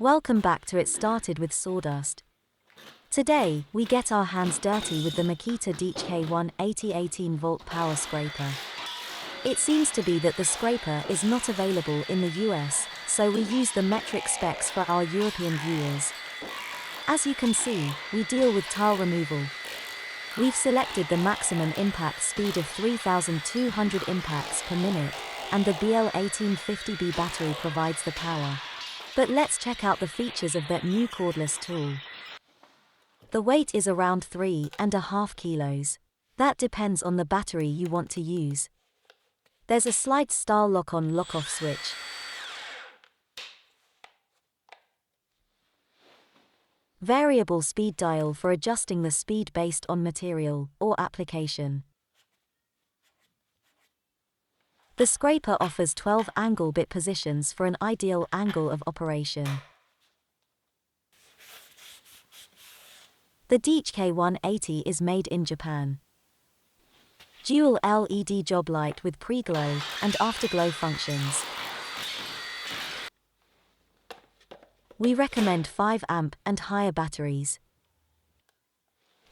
Welcome back to It Started with Sawdust. Today, we get our hands dirty with the Makita DHK180 18-volt power scraper. It seems to be that the scraper is not available in the US, so we use the metric specs for our European viewers. As you can see, we deal with tile removal. We've selected the maximum impact speed of 3,200 impacts per minute, and the BL1850B battery provides the power. But let's check out the features of that new cordless tool. The weight is around 3.5 kilos. That depends on the battery you want to use. There's a slide style lock-on lock-off switch. Variable speed dial for adjusting the speed based on material or application. The scraper offers 12 angle bit positions for an ideal angle of operation. The DHK180 is made in Japan. Dual LED job light with pre-glow and afterglow functions. We recommend 5 amp and higher batteries.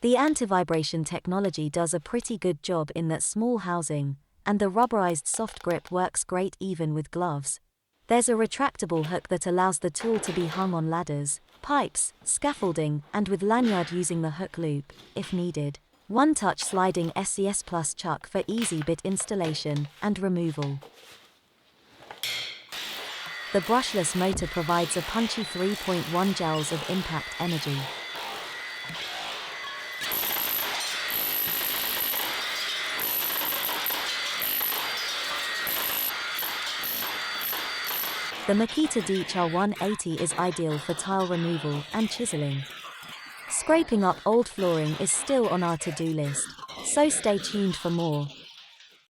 The anti-vibration technology does a pretty good job in that small housing, and the rubberized soft grip works great even with gloves. There's a retractable hook that allows the tool to be hung on ladders, pipes, scaffolding, and with lanyard using the hook loop, if needed. One-touch sliding SDS-PLUS chuck for easy bit installation and removal. The brushless motor provides a punchy 3.1 joules of impact energy. The Makita DHK180 is ideal for tile removal and chiseling. Scraping up old flooring is still on our to-do list, so stay tuned for more.